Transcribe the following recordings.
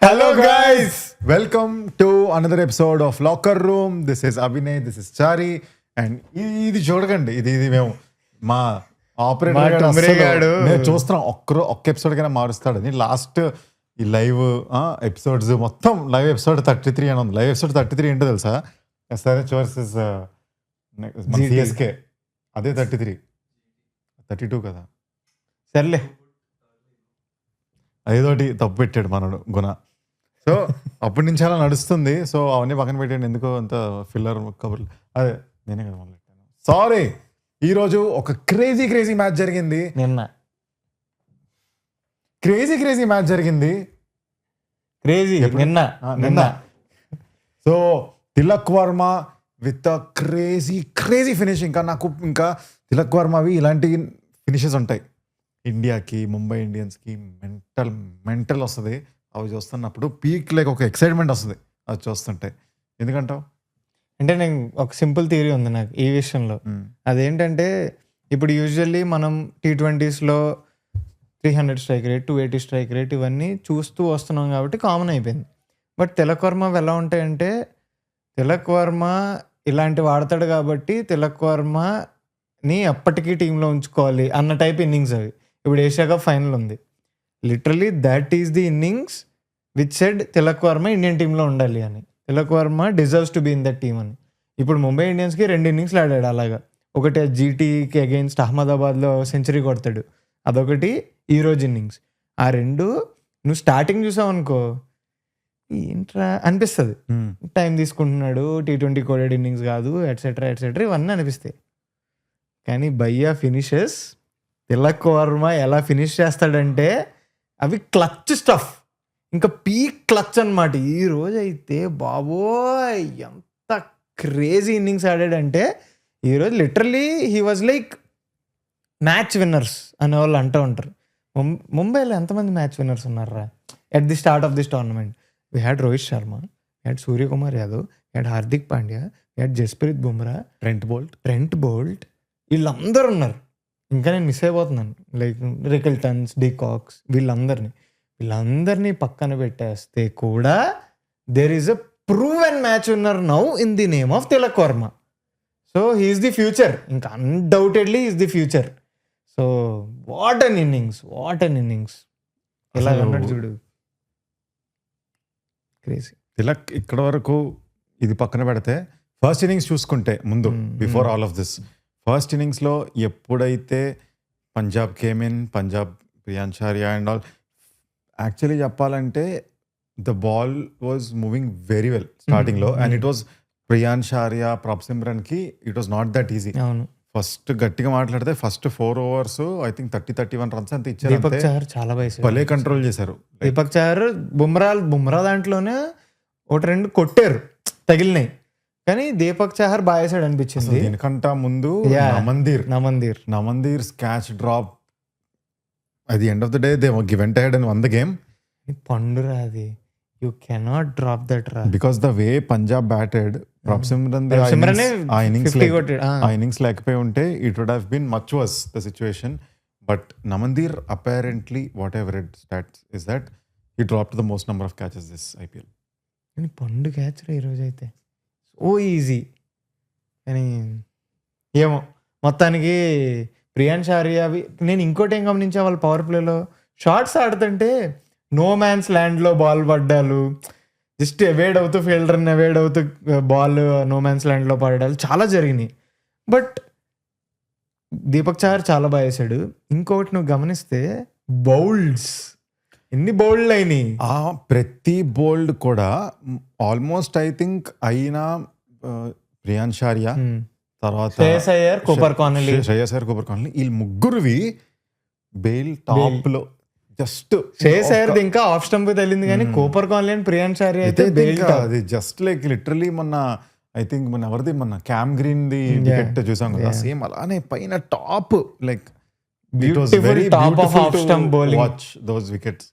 Hello guys, welcome to another episode of Locker Room. This is Abhinay, this is Chari, and ఇది చూడకండి, ఇది మేము మా operator మేము చూస్తున్నాం. ఒక్క ఎపిసోడ్ కైనా మారుస్తాడని. లాస్ట్ ఈ లైవ్ ఎపిసోడ్స్ మొత్తం లైవ్ ఎపిసోడ్ 33 అని ఉంది. లైవ్ ఎపిసోడ్ 33 ఏంటో తెలుసా? SRH వర్సెస్ CSK, అదే 32 కదా. సర్లే, అదేదోటి తప్పు పెట్టాడు మనడు గుణ. సో అప్పటి నుంచి అలా నడుస్తుంది. సో అవన్నీ పక్కన పెట్టండి, ఎందుకో అంత ఫిల్లర్ కబుర్లు. అదే నేనే కదా మొదలెట్టాను, సారీ. ఈరోజు ఒక క్రేజీ మ్యాచ్ జరిగింది. నిన్న క్రేజీ మ్యాచ్ జరిగింది. నిన్న so Tilak Varma with crazy finish. ఇంకా తిలక్ వర్మవి ఇలాంటి ఫినిషెస్ ఉంటాయి ఇండియాకి, ముంబై ఇండియన్స్కి మెంటల్ వస్తుంది అవి చూస్తున్నప్పుడు. పీక్ లైక్ ఒక ఎక్సైట్మెంట్ వస్తుంది అది చూస్తుంటే. ఎందుకంటావు? అంటే నేను ఒక సింపుల్ థియరీ ఉంది నాకు ఈ విషయంలో. అదేంటంటే ఇప్పుడు యూజువల్లీ మనం T20స్లో 300 స్ట్రైక్ రేట్, 280 స్ట్రైక్ రేట్ ఇవన్నీ చూస్తూ వస్తున్నాం కాబట్టి కామన్ అయిపోయింది. బట్ తిలక్ వర్మ ఎలా ఉంటాయంటే, తిలక్ వర్మ ఇలాంటి వాడతాడు కాబట్టి తిలక్ వర్మని ఎప్పటికీ టీంలో ఉంచుకోవాలి అన్న టైప్ ఇన్నింగ్స్ అవి. ఇప్పుడు ఏషియా కప్ ఫైనల్ ఉంది, literally that is the innings which said Tilak Varma Indian టీంలో ఉండాలి అని. Tilak Varma deserves to be in that team అని. ఇప్పుడు ముంబై ఇండియన్స్కి 2 ఇన్నింగ్స్లు ఆడాడు అలాగా. ఒకటి GTకి అగెయిన్స్ట్ అహ్మదాబాద్లో సెంచరీ కొడతాడు, అదొకటి ఈరోజు ఇన్నింగ్స్. ఆ రెండు నువ్వు స్టార్టింగ్ చూసావు అనుకో ఏంట్రా అనిపిస్తుంది. టైం తీసుకుంటున్నాడు, T20 కోడెడ్ ఇన్నింగ్స్ కాదు, ఎట్సెట్రా ఇవన్నీ అనిపిస్తాయి. కానీ భయ్యా ఫినిషెస్, తిలక్ వర్మ ఎలా ఫినిష్ చేస్తాడంటే అవి క్లచ్ స్టఫ్, ఇంకా పీక్ క్లచ్ అనమాట. ఈ రోజు అయితే బాబోయ్ ఎంత క్రేజీ ఇన్నింగ్స్ ఆడాడంటే, ఈరోజు literally he was like match winners అనే వాళ్ళు అంటూ ఉంటారు. ముంబైలో ఎంతమంది మ్యాచ్ విన్నర్స్ ఉన్నారా at the start of this tournament? We had Rohit Sharma, we had Suryakumar Yadav, we had Hardik Pandya, we had Jasprit Bumrah, Trent Boult వీళ్ళందరూ ఉన్నారు. ఇంకా నేను మిస్ అయిపోతున్నాను, లైక్ రికిల్టన్స్, డికాక్స్, వీళ్ళందరినీ పక్కన పెట్టేస్తే కూడా there is a proven match winner now in the name of Tilak Varma. So he is the future, ఇంకా undoubtedly is the future. So what an innings ఇలా అన్నాడు చూడు, క్రేజీ. తిలక్ ఇక్కడ వరకు ఇది పక్కన పెడితే ఫస్ట్ ఇన్నింగ్స్ చూసుకుంటే ముందు, before all of this, first ఇన్నింగ్స్లో ఎప్పుడైతే Punjab came in, Punjab Priyansh Arya and all, actually చెప్పాలంటే the ball was moving very well స్టార్టింగ్లో. And it was Priyansh Arya, Prabh సిమ్రన్కి it was not that easy. అవును, ఫస్ట్ గట్టిగా మాట్లాడితే first 4 overs I think 30-31 runs అంత ఇచ్చారు. దీపక్ చహర్ చాలా భలే కంట్రోల్ చేశారు. దీపక్ చహర్ బుమ్రా దాంట్లోనే 1-2 కొట్టారు, తగిలినాయి. కానీ దీపక్ చహర్ బాగా వేసాడు అనిపించింది. దీనికంటా ముందు నమందీర్ క్యాచ్ డ్రాప్, అది end of the day they given ahead and won the game. పండురా అది, యూ కెనాట్ డ్రాప్ దట్ రా, because the way Punjab batted, Prabh Simran ఆ ఇన్నింగ్స్ లేకపోయి ఉంటే it would have been much worse the situation. But Naman Dhir apparently whatever read stats is that he dropped the most number of catches this IPL. పండు catch రా ఈరోజు అయితే, ఓ easy. కానీ ఏమో మొత్తానికి ప్రియాంశార్య నేను ఇంకోటి ఏం గమనించా, వాళ్ళ పవర్ ప్లేలో షార్ట్స్ ఆడుతుంటే నో మ్యాన్స్ ల్యాండ్లో బాల్ పడ్డాలు, జస్ట్ అవాయిడ్ అవుతూ ఫీల్డర్ని అవాయిడ్ అవుతూ బాల్ నో మ్యాన్స్ ల్యాండ్లో పడ్డాలు చాలా జరిగినాయి. బట్ దీపక్ చహర్ చాలా బాగా వేసాడు. ఇంకొకటి నువ్వు గమనిస్తే బౌల్డ్స్, ఎన్ని బౌల్డ్ అయినాయి, ప్రతి బౌల్డ్ కూడా ఆల్మోస్ట్ ఐ థింక్ అయినా ప్రియాంశార్య, తర్వాత శ్రేయస్ అయ్యర్, కూపర్ కానలీ, వీళ్ళు ముగ్గురువి బెయిల్ టాప్ లో. జస్ట్ శ్రేయస్ అయ్యర్ ఇంకా ఆఫ్ స్టంప్ తెలియదు, కానీ కూపర్ కానలీ అండ్ ప్రియాంశార్య అయితే అది జస్ట్ లైక్ లిటరలీ మొన్న ఐ థింక్ ఎవరిది మొన్న క్యామ్ గ్రీన్ ది వికెట్ చూసాం కదా, సేమ్ అలానే పైన top, like beautiful top of off stump bowling, watch those wickets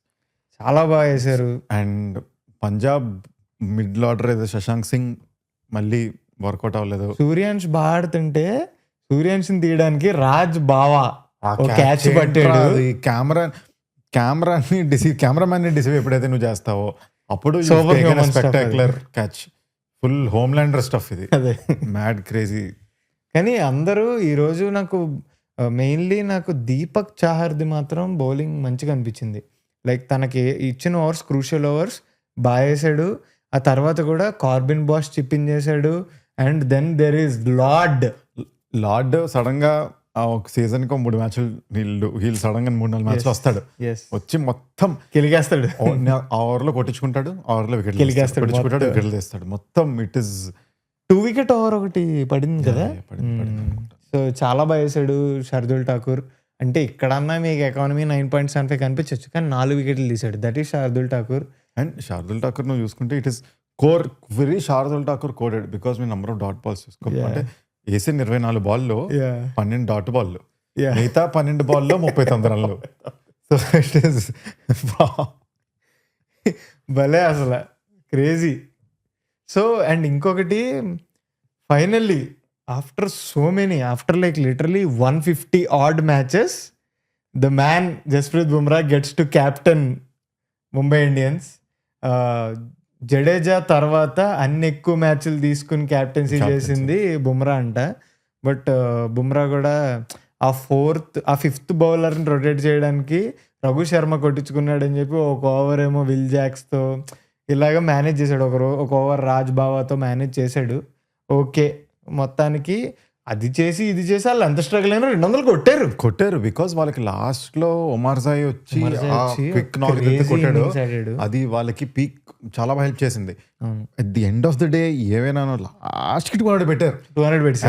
చాలా బాగా వేశారు. అండ్ పంజాబ్ మిడిల్ ఆర్డర్ ఏదో శశాంక్ సింగ్ మళ్ళీ వర్కౌట్ అవ్వలేదు. సూర్యాంశ్ బాగా ఆడుతుంటే సూర్యాంశ్ని తీయడానికి రాజ్ బావా క్యాచ్ పట్టాడు. కెమెరామ్యాన్ ని డిసీవ్ ఎప్పుడైతే నువ్వు చేస్తావో అప్పుడు Superhuman stuff spectacular catch, full home lander stuff ఇది, అదే. Mad crazy. కానీ అందరూ ఈరోజు నాకు మెయిన్లీ నాకు దీపక్ చాహర్ది మాత్రం బౌలింగ్ మంచిగా అనిపించింది. లైక్ తనకి ఇచ్చిన ఓవర్స్ క్రూషియల్ ఓవర్స్ బాగా వేసాడు. ఆ తర్వాత కూడా కార్బిన్ బాష్ చిప్పింగ్ చేశాడు. And then there is lord sudden గా ఒక సీజన్ కి 3 మ్యాచ్లు వీళ్ళు సడన్ గా 3-4 మ్యాచ్లు వస్తాడు, వచ్చి మొత్తం కిలిగేస్తాడు. ఆ ఓవర్ లో కొట్టించుకుంటాడు, ఆ ఓవర్ లో వికెట్ కిలిగేస్తాడు, కొట్టించుకుంటాడు, వికెట్లు తీస్తాడు. మొత్తం ఇట్ ఇస్ 2 వికెట్ ఓవర్ ఒకటి పడింది కదా. సో చాలా బాగా వేసాడు షర్దుల్ ఠాకూర్. అంటే ఇక్కడన్నా మీకు ఎకానమీ 9.75 కనిపించవచ్చు, కానీ 4 వికెట్లు తీసాడు. That is Shardul Thakur. And Shardul Thakur నువ్వు చూసుకుంటే it is core, very Shardul Thakur coded, because me number of dot balls చూసుకోవాలంటే వేసిన 24 బాల్లో 12 డాట్ బాల్లు, మిగతా 12 బాల్లో 39 రన్లు. సో ఇట్ ఈస్ భలే అసలు క్రేజీ. సో అండ్ ఇంకొకటి finally after like literally 150 odd matches, the man Jasprit Bumrah gets to captain Mumbai Indians. Jadeja తర్వాత అన్ని ఎక్కువ మ్యాచ్లు తీసుకుని క్యాప్టెన్సీ చేసింది బుమ్రా అంట. బట్ బుమ్రా కూడా ఆ ఫిఫ్త్ బౌలర్ని రొటేట్ చేయడానికి రఘు శర్మ కొట్టించుకున్నాడని చెప్పి ఒక ఓవర్ ఏమో విల్ జాక్స్తో ఇలాగ మేనేజ్ చేశాడు. ఒక ఓవర్ రాజ్ బావాతో మేనేజ్ చేశాడు. ఓకే, మొత్తానికి అది చేసి ఇది చేసి వాళ్ళు ఎంత స్ట్రగుల్ అయినా 200 కొట్టారు. బికాస్ వాళ్ళకి లాస్ట్ లో ఒమర్ జాయ్ వచ్చి క్విక్ నాక్ కొట్టాడు, అది వాళ్ళకి పీక్ చాలా బాగా హెల్ప్ చేసింది. At the end of the day ఏమైనా లాస్ట్ కి 200 పెట్టారు.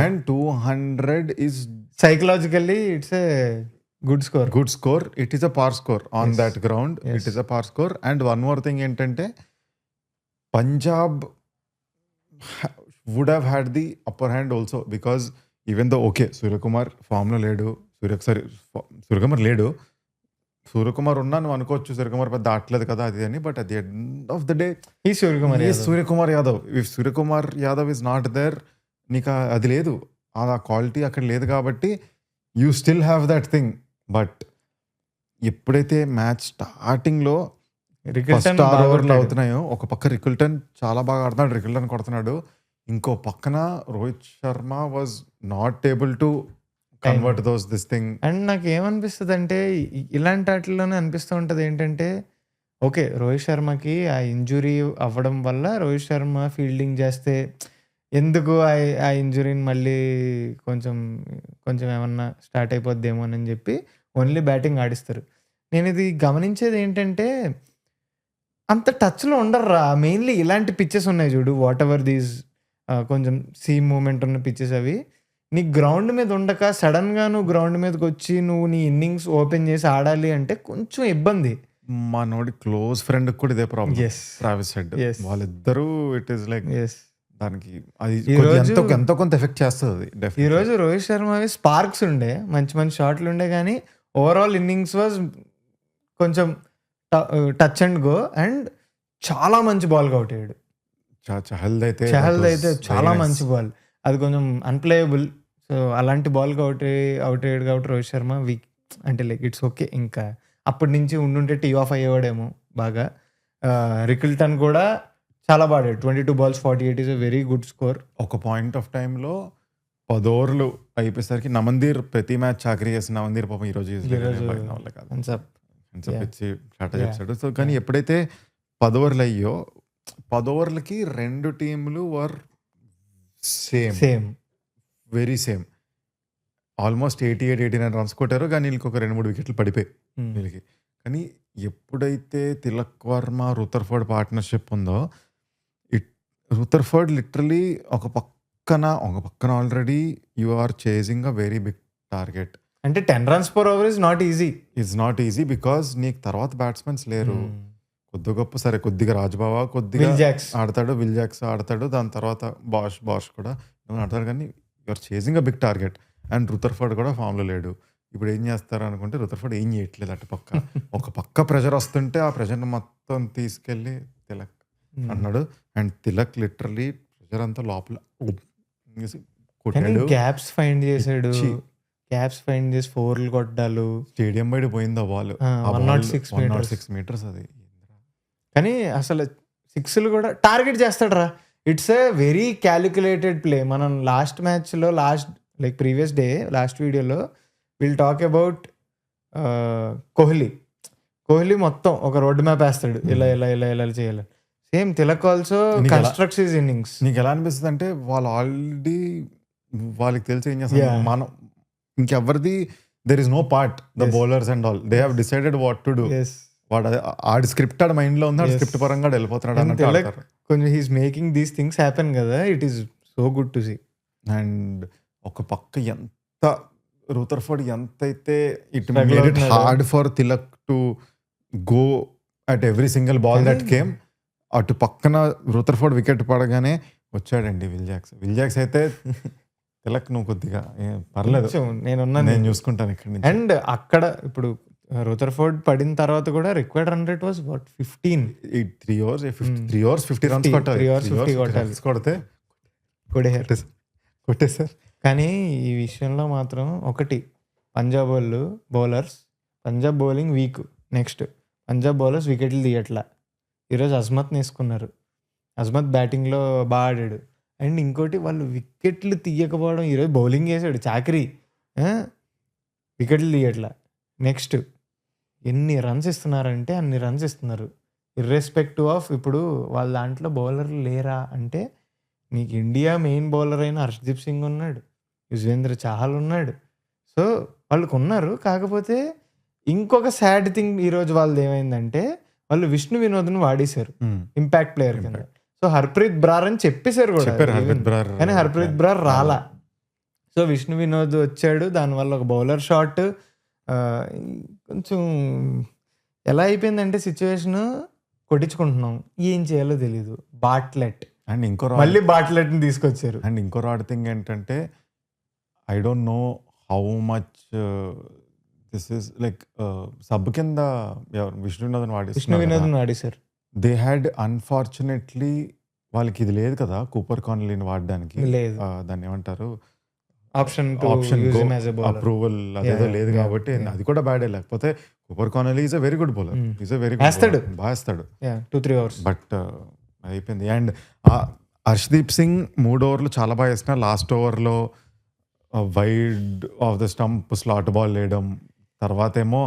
And 200 is psychologically it's a good score. It is a par score on that ground. It is a par score. And one more thing ఏంటంటే Punjab would have had the upper hand also, because even though okay Suryakumar ఫామ్లో లేడు, సూర్యకుమార్ ఉన్నా నువ్వు అనుకోవచ్చు సూర్యకుమార్ పెద్ద ఆటలేదు కదా అది అని. But at the end of the day Suryakumar Yadav, if Suryakumar Yadav is not there, నీకు అది లేదు, ఆ క్వాలిటీ అక్కడ లేదు. కాబట్టి you still have that thing. But ఎప్పుడైతే మ్యాచ్ స్టార్టింగ్లో ఫస్ట్ 6 ఓవర్లు అవుతున్నాయో, ఒక పక్క రికుల్టన్ చాలా బాగా ఆడుతున్నాడు, రికుల్టన్ కొడుతున్నాడు, ఇంకో పక్కన Rohit Sharma was not able to convert this thing. And నాకు ఏమనిపిస్తుంది అంటే ఇలాంటి వాటిల్లోనే అనిపిస్తూ ఉంటుంది ఏంటంటే ఓకే రోహిత్ శర్మకి ఆ ఇంజురీ అవ్వడం వల్ల రోహిత్ శర్మ ఫీల్డింగ్ చేస్తే ఎందుకు ఆ ఇంజురీని మళ్ళీ కొంచెం ఏమన్నా స్టార్ట్ అయిపోద్దేమో అని చెప్పి ఓన్లీ బ్యాటింగ్ ఆడిస్తారు. నేను ఇది గమనించేది ఏంటంటే అంత టచ్లో ఉండర్రా. మెయిన్లీ ఇలాంటి పిచ్చెస్ ఉన్నాయి చూడు, వాట్ ఎవర్ దీస్ కొంచెం సీమ్ మూమెంట్ ఉన్న పిచ్చెస్, అవి నీ గ్రౌండ్ మీద ఉండక సడన్గా నువ్వు గ్రౌండ్ మీదకి వచ్చి నువ్వు నీ ఇన్నింగ్స్ ఓపెన్ చేసి ఆడాలి అంటే కొంచెం ఇబ్బంది. మా నోడి క్లోజ్ ఫ్రెండ్ కూడా ఇదే ప్రాబ్లం, ట్రావిస్ హెడ్. వాళ్ళిద్దరూ ఇట్ ఈస్ లైక్ దానికి అది ఎంతో కొంత ఎఫెక్ట్ చేస్తుంది. ఈ రోజు రోహిత్ శర్మ స్పార్క్స్ ఉండే, మంచి షాట్లు ఉండే, కానీ ఓవరాల్ ఇన్నింగ్స్ వాజ్ కొంచెం టచ్ అండ్ గో. అండ్ చాలా మంచి బాల్ అవుట్ అయ్యాడు. చహల్ అయితే చాలా మంచి బాల్, అది కొంచెం అన్ప్లేయబుల్. సో అలాంటి బాల్కి అవుట్ అయ్యాడు కాబట్టి రోహిత్ శర్మ వీక్ అంటే లైక్ ఇట్స్ ఓకే. ఇంకా అప్పటి నుంచి ఉండుంటే టీ ఆఫ్ అయ్యేవాడేమో బాగా. రికిల్టన్ కూడా చాలా బాడాడు, 22 balls 48 is a very good score. ఒక పాయింట్ ఆఫ్ టైంలో 10 ఓవర్లు అయిపోయేసరికి నమందీర్ ప్రతి మ్యాచ్ చాకరీ చేసిన నమందీర్ పాపం ఈరోజు చెప్పాడు. సో కానీ ఎప్పుడైతే 10 ఓవర్లు అయ్యో 10 ఓవర్లకి 2 టీంలు were same very same, almost 88-89 runs కొట్టారు. కానీ వీళ్ళకి ఒక 2-3 వికెట్లు పడిపోయి వీళ్ళకి. కానీ ఎప్పుడైతే తిలక్ వర్మ రుతర్ఫర్డ్ పార్ట్నర్షిప్ ఉందో, రుతర్ఫర్డ్ లిటరలీ ఒక పక్కన already you are chasing a very big target. అంటే 10 runs per over is not easy because నీకు తర్వాత బ్యాట్స్మెన్స్ లేరు. కొద్ది గొప్ప సరే, కొద్దిగా రాజ్బావా కొద్దిగా ఆడతాడు, విల్ జాక్స్ ఆడతాడు, దాని తర్వాత బాష్ కూడా ఆడతాడు. కానీ you're chasing a big target. And Rutherford కూడా ఫామ్లో లేడు. ఇప్పుడు ఏం చేస్తారు అనుకుంటే రుతర్ఫర్డ్ ఏం చేయట్లేదు. అటు పక్క ఒక పక్క ప్రెషర్ వస్తుంటే ఆ ప్రెషర్ని మొత్తం తీసుకెళ్ళి తిలక్ అన్నాడు. అండ్ తిలక్ లిటరలీ ప్రెషర్ అంతా లోపల కొట్టాడు, గ్యాప్స్ ఫైండ్ చేసాడు, గ్యాప్స్ ఫైండ్ చేసి 4లు కొట్టాలు. స్టేడియం బయట పోయింది ఆ బాల్, 106 meters అది. కానీ అసలు సిక్స్లు కూడా టార్గెట్ చేస్తాడు రా. It's a very calculated play. మనం లాస్ట్ మ్యాచ్లో లైక్ ప్రీవియస్ డే లాస్ట్ వీడియోలో విల్ టాక్ అబౌట్ కోహ్లీ మొత్తం ఒక రోడ్ మ్యాప్ వేస్తాడు, ఇలా ఇలా ఇలా ఇలా చేయాలి. Same Tilak also constructs his innings. నీకు ఎలా అనిపిస్తుంది అంటే వాళ్ళు ఆల్రెడీ వాళ్ళకి తెలిసి ఏం చేస్తారు, మనం ఇంకెవరిది there is no part, the bowlers and all they have decided what to do. వాడు ఆడి స్క్రిప్ట్ ఆడ మైండ్ లో ఉంది, ఆడి స్క్రిప్ట్ పరంగా వెళ్ళిపోతున్నాడు అన్నట్టు. కొంచెం his making these things happen కదా, it is so good to see. And ఒక పక్క ఎంత రూథర్ఫోర్డ్ ఎంత అయితే it made it hard for Tilak to go at every single ball that came. అటు పక్కన రూథర్ఫోర్డ్ వికెట్ పడగానే వచ్చాడండి విల్ జాక్స్ అయితే తిలక్ నువ్వు కొద్దిగా పర్లేదు నేను చూసుకుంటాను ఇక్కడ నుంచి. అండ్ అక్కడ ఇప్పుడు రూథర్ఫోర్డ్ పడిన తర్వాత కూడా required run rate was what 15. 3 overs 50 runs కొడితే కొట్టేసారు. కానీ ఈ విషయంలో మాత్రం ఒకటి, Punjab bowling week. Next Punjab bowlers వికెట్లు తీయట్లా. ఈరోజు అజ్మత్ని వేసుకున్నారు, అజ్మత్ బ్యాటింగ్లో బాగా ఆడాడు. అండ్ ఇంకోటి వాళ్ళు వికెట్లు తీయకపోవడం, ఈరోజు బౌలింగ్ వేసాడు చాకరీ, వికెట్లు తీయట్లా. నెక్స్ట్ ఎన్ని రన్స్ ఇస్తున్నారంటే అన్ని రన్స్ ఇస్తున్నారు, ఇర్రెస్పెక్టివ్ ఆఫ్ ఇప్పుడు వాళ్ళ దాంట్లో బౌలర్లు లేరా అంటే నీకు ఇండియా మెయిన్ బౌలర్ అయిన హర్షదీప్ సింగ్ ఉన్నాడు, యుజ్వేంద్ర చాహల్ ఉన్నాడు. సో వాళ్ళకు ఉన్నారు. కాకపోతే ఇంకొక సాడ్ థింగ్ ఈరోజు వాళ్ళది ఏమైందంటే వాళ్ళు విష్ణు వినోద్ని వాడేశారు ఇంపాక్ట్ ప్లేయర్ కింద. సో హర్ప్రీత్ బ్రార్ అని చెప్పేశారు కూడా, కానీ హర్ప్రీత్ బ్రార్ రాలా. సో విష్ణు వినోద్ వచ్చాడు, దానివల్ల ఒక బౌలర్ షాట్. కొంచెం ఎలా అయిపోయిందంటే సిచ్యువేషన్, కొట్టించుకుంటున్నాం, ఏం చేయాలో తెలీదు. బాట్లెట్ అండ్ మళ్ళీ బాట్లెట్ని తీసుకొచ్చారు. అండ్ ఇంకో రాడ్ థింగ్ ఏంటంటే I don't know how much this is like sub కింద విష్ణు వినోద్ వాడేశారు. దే హ్యాడ్ అన్ఫార్చునేట్లీ వాళ్ళకి ఇది లేదు కదా కూపర్ కాన్లీని వాడడానికి, దాన్ని ఏమంటారు ఆప్షన్ అప్రూవల్ అదేదో లేదు కాబట్టి అది కూడా బ్యాడే. లేకపోతే Cooper Connolly is a very good bowler, is a very good, బాగా వేస్తాడు 2-3 hours. బట్ అయిపోయింది. అండ్ హర్షదీప్ సింగ్ 3 overs చాలా బాగా వేసిన, లాస్ట్ ఓవర్లో wide of the stump slot ball వేయడం, తర్వాత ఏమో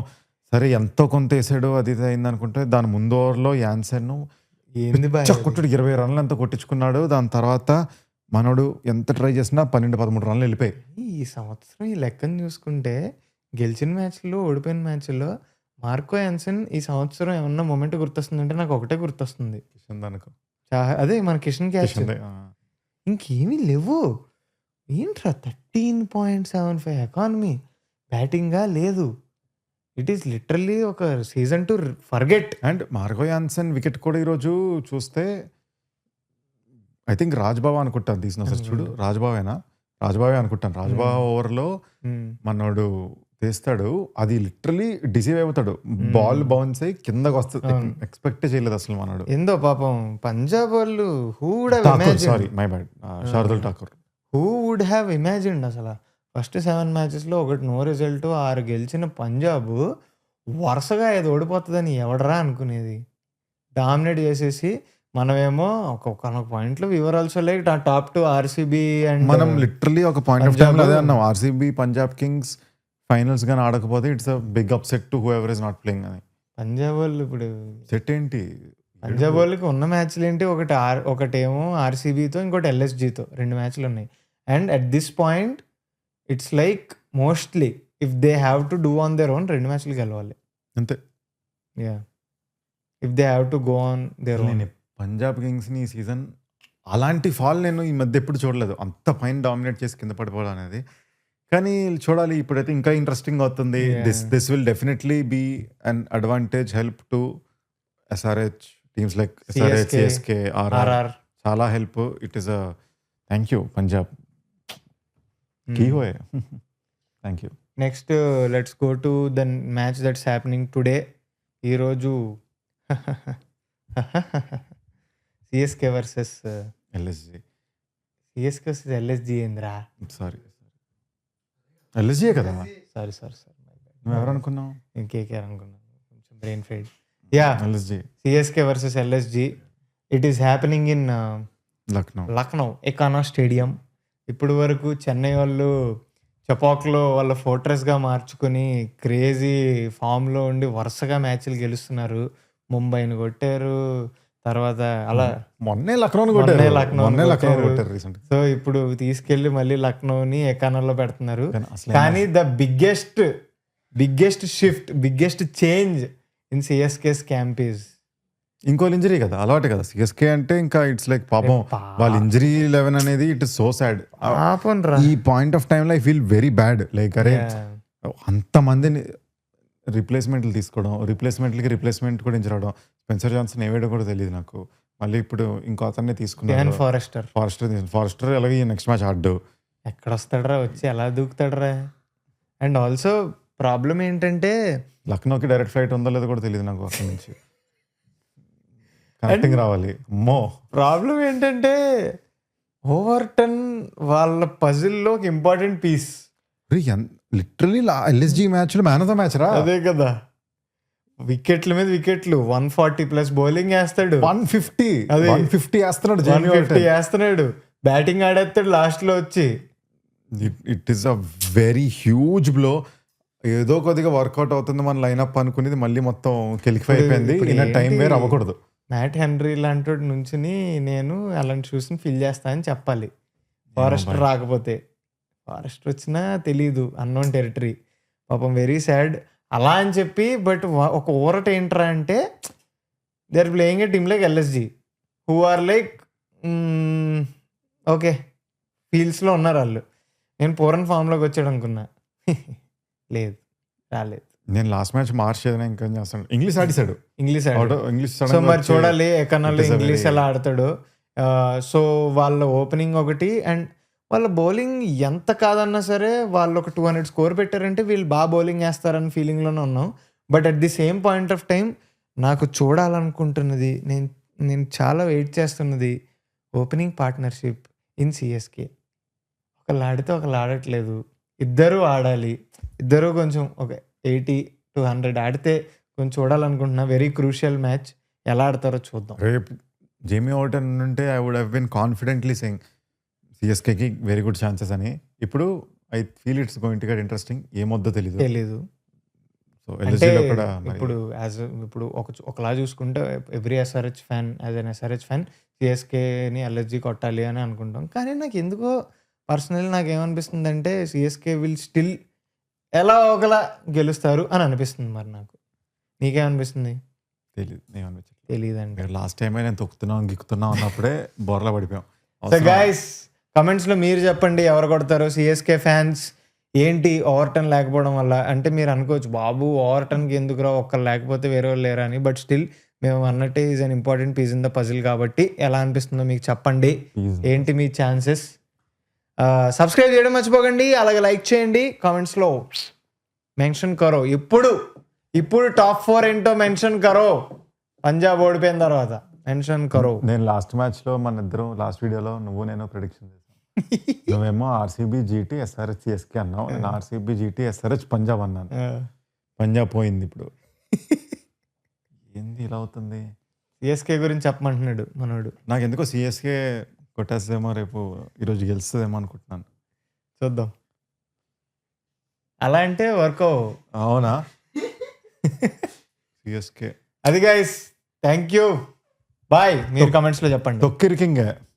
సరే ఎంతో కొంత వేసాడు అది అయింది అనుకుంటే దాని ముందు ఓవర్లో యాన్సన్ కొట్టుడు 20 runs ఎంత కొట్టించుకున్నాడు. దాని తర్వాత మనోడు ఎంత ట్రై చేసినా 12-13 runs వెళ్ళిపోయాయి. ఈ సంవత్సరం ఈ లెక్కను చూసుకుంటే గెలిచిన మ్యాచ్లో ఓడిపోయిన మ్యాచ్లో మార్కో యాన్సన్ ఈ సంవత్సరం ఏమన్నా మూమెంట్ గుర్తొస్తుందంటే నాకు ఒకటే గుర్తొస్తుంది, అదే మన కిషన్ క్యాచ్. ఇంకేమీ లేవు. ఏంట్రా 13.75 ఎకానమీ, బ్యాటింగ్గా లేదు. ఇట్ ఈస్ లిటరల్లీ ఒక season to forget. And Marco Jansen wicket కూడా ఈరోజు చూస్తే ఐ థింక్ రాజ్బాబా అనుకుంటాను తీసిన సార్, చూడు రాజ్బావే అనుకుంటాను. రాజ్బాబా ఓవర్లో మనోడు తీస్తాడు, అది లిటరలీ డిసీవ్ అయిపోతాడు, బాల్ బౌన్స్ అయ్యి కిందకు వస్తుంది, ఎక్స్పెక్ట్ చేయలేదు అసలు మనోడు. ఏందో పాపం పంజాబ్ వాళ్ళు Shardul Thakur who would have imagined అసలు ఫస్ట్ 7 matchesలో ఒకటి నో రిజల్ట్, 6 గెలిచిన పంజాబ్ వరుసగా 5 ఓడిపోతుందని ఎవడరా అనుకునేది. డామినేట్ చేసేసి మనమేమో ఒక పాయింట్లో వివరాల్సి లైక్ టాప్ 2 ఆర్సీబీ అండ్ మనం లిటరలీ ఒక పాయింట్ ఆఫ్ టైం అదే అన్నాం, ఆర్సీబీ పంజాబ్ కింగ్స్ ఫైనల్స్ కానీ ఆడకపోతే it's a big upset to whoever is not playing అని. పంజాబ్ వాళ్ళు ఇప్పుడు సెట్ ఏంటి, పంజాబ్ వాళ్ళకి ఉన్న మ్యాచ్లు ఏంటి, ఒకటేమో ఆర్సీబీతో, ఇంకోటి ఎల్ఎస్జీతో 2 matches ఉన్నాయి. And at this point it's like mostly if they have to do on their own 2 matches గెలవాలి అంతే. If they have to go on their own. Punjab కింగ్స్ని ఈ సీజన్ అలాంటి ఫాల్ నేను ఈ మధ్య ఎప్పుడు చూడలేదు, అంత పైన డామినేట్ చేసి కింద పడిపోవడం అనేది. కానీ చూడాలి, ఇప్పుడైతే ఇంకా ఇంట్రెస్టింగ్ అవుతుంది. This will definitely be an advantage help to SRH teams like SRH, CSK, RR, చాలా help. It is a thank you Punjab కీ హోయే, thank you. Next let's go to the match that's happening today. ఈరోజు CSK versus LSG. CSK versus LSG ఏంద్రా, sorry ఎల్ఎస్జీయే కదా, sorry నువ్వు ఎవరు అనుకున్నావు? కేకేఆర్ అనుకున్నాను, కొంచెం brain fried. LSG CSK versus LSG. It is happening in Lucknow. Lucknow Ekana stadium. ఇప్పుడు వరకు చెన్నై వాళ్ళు చపాక్లో వాళ్ళ ఫోర్ట్రెస్గా మార్చుకొని క్రేజీ ఫామ్లో ఉండి వరుసగా మ్యాచ్లు గెలుస్తున్నారు. ముంబైని కొట్టారు, తర్వాత అలా మొన్నే లక్నోని కొట్టారు. మొన్నే లక్నో కొట్టారు. కొట్టారు రీసెంట్. సో ఇప్పుడు తీసుకెళ్ళి మళ్ళీ లక్నోని ఎకానాలో పెడుతున్నారు. అసలు కానీ the biggest shift, biggest change in CSK's camp is ఇంకోళ్ళు ఇంజరీ కదా, అలవాటే కదా సిఎస్కే అంటే. ఇంకా ఇట్స్ లైక్ పాపం వాళ్ళ ఇంజరీ లెవెన్ అనేది ఇట్ ఇస్ సో సాడ్. ఈ పాయింట్ ఆఫ్ టైమ్ లో I feel very bad. Like అరే అంతమందిని రిప్లేస్మెంట్లు తీసుకోవడం, రిప్లేస్మెంట్ కూడా ఇంజరవడం. స్పెన్సర్ జాన్సన్ ఏవేడో కూడా తెలియదు నాకు. మళ్ళీ ఇప్పుడు ఇంకో అతన్ని తీసుకున్నాను, ఫారెస్టర్ అలాగే నెక్స్ట్ మ్యాచ్ ఆడ్డు. ఎక్కడ వస్తాడరా, వచ్చి ఎలా దూకుతాడరా. అండ్ ఆల్సో ప్రాబ్లం ఏంటంటే లక్నోకి డైరెక్ట్ ఫ్లైట్ ఉందో లేదో కూడా తెలియదు నాకు. అక్కడి నుంచి కనెక్టింగ్ రావాలి. అమ్మో ప్రాబ్లం ఏంటంటే ఓవర్టన్ వాళ్ళ పజిల్లో ఒక important piece. Literally LSG match లో మ్యాన్ ఆఫ్ ద మ్యాచ్ రా. అదే కదా, వికెట్ల మీద వికెట్లు, 140+ బౌలింగ్ వేస్తాడు, 150 వేస్తున్నాడు, 150 వేస్తున్నాడు, బ్యాటింగ్ ఆడేస్తాడు లాస్ట్ లో వచ్చి. It is a very huge blow. ఏదో కొద్దిగా వర్కౌట్ అవుతుంది మన లైనప్ అనుకునేది మళ్ళీ మొత్తం కెలిఫై అయిపోయింది. టైం వేర్ అవ్వకూడదు. మ్యాట్ హెన్రీ లాంటి నుంచి నేను అలాంటి షూస్ని ఫిల్ చేస్తా అని చెప్పాలి. ఫారెస్టర్ రాకపోతే, ఫారెస్టర్ వచ్చినా తెలీదు, అన్నోన్ టెరిటరీ. పాపం వెరీ సాడ్ అలా అని చెప్పి. బట్ ఒక ఓవరట్ ఏంట్రా అంటే they are playing a team like LSG who are like okay ఫీల్డ్స్లో ఉన్నారు వాళ్ళు. నేను పూరన్ ఫామ్లోకి వచ్చాడు అనుకున్నా, లేదు రాలేదు. నేను లాస్ట్ మ్యాచ్ మార్చ్ ఏదైనా ఇంకా చేస్తాను. ఇంగ్లీష్ ఆడిసాడు. సో మరి చూడాలి ఎకనాల్లో ఇంగ్లీష్ ఎలా ఆడతాడు. సో వాళ్ళ ఓపెనింగ్ ఒకటి, అండ్ వాళ్ళ బౌలింగ్ ఎంత కాదన్నా సరే వాళ్ళు ఒక 200 స్కోర్ పెట్టారంటే వీళ్ళు బాగా బౌలింగ్ వేస్తారని ఫీలింగ్లోనే ఉన్నాం. But at the same point of time నాకు చూడాలనుకుంటున్నది, నేను చాలా వెయిట్ చేస్తున్నది ఓపెనింగ్ పార్ట్నర్షిప్ ఇన్ సిఎస్కే. ఒకళ్ళు ఆడితే ఒకళ్ళు ఆడట్లేదు, ఇద్దరూ ఆడాలి. ఇద్దరూ కొంచెం ఒక 80-100 ఆడితే కొంచెం చూడాలనుకుంటున్నా. వెరీ క్రూషియల్ మ్యాచ్, ఎలా ఆడతారో చూద్దాం. రేపు జేమీ ఓవర్టన్ ఉంటే I would have been confidently saying సిఎస్కేకి వెరీ గుడ్ ఛాన్సెస్ అని. ఇప్పుడు I feel it's going to get interesting. ఏమొద్దో తెలీదు. సో ఎల్ఎస్జీలో కూడా ఇప్పుడు ఒకలా చూసుకుంటే every SRH fan, as an SRH fan సిఎస్కేని ఎల్ఎస్జీ కొట్టాలి అని అనుకుంటాం. కానీ నాకు ఎందుకో పర్సనల్లీ నాకేమనిపిస్తుంది అంటే సిఎస్కే విల్ స్టిల్ ఎలా ఒకలా గెలుస్తారు అని అనిపిస్తుంది. మరి నాకు, నీకేమనిపిస్తుంది? తెలియదండి. లాస్ట్ టైం నేను గిక్కుతున్నాం అన్నప్పుడే బోర్లా పడిపోయాం. సో గైస్ కమెంట్స్ లో మీరు చెప్పండి ఎవరు కొడతారు సిఎస్కే ఫ్యాన్స్. ఏంటి ఓవర్టన్ లేకపోవడం వల్ల అంటే మీరు అనుకోవచ్చు, బాబు ఓవర్టన్కి ఎందుకురా ఒక్కరు లేకపోతే వేరే వాళ్ళు లేరా అని. బట్ స్టిల్ మేము అన్నట్టే is an important piece in the puzzle కాబట్టి ఎలా అనిపిస్తుందో మీకు చెప్పండి. ఏంటి మీ ఛాన్సెస్? సబ్స్క్రైబ్ చేయడం మర్చిపోకండి, అలాగే లైక్ చేయండి, కామెంట్స్లో మెన్షన్ కరో. ఇప్పుడు టాప్ 4 ఏంటో మెన్షన్ కరో. పంజాబ్ ఓడిపోయిన తర్వాత మెన్షన్ కరో. నేను లాస్ట్ మ్యాచ్లో మన ఇద్దరం లాస్ట్ వీడియోలో నువ్వు నేను ప్రెడిక్షన్ చేశాను. నువ్వేమో ఆర్సీబీ జీటీ ఎస్ఆర్హెచ్ సిఎస్కే అన్నావు, నేను ఆర్సీబీ జీటీ ఎస్ఆర్హెచ్ పంజాబ్ అన్నాను. పంజాబ్ పోయింది. ఇప్పుడు ఏంది ఇలా అవుతుంది? సిఎస్కే గురించి చెప్పమంటున్నాడు మనోడు. నాకు ఎందుకో సిఎస్కే కొట్టేస్తుందేమో, రేపు ఈరోజు గెలుస్తుందేమో అనుకుంటున్నాను. చూద్దాం. అలా అంటే వర్క్. అవునా? సిఎస్కే అది గైస్, థ్యాంక్ యూ, బాయ్. మీరు కమెంట్స్లో చెప్పండి. తొక్కిరికింగ్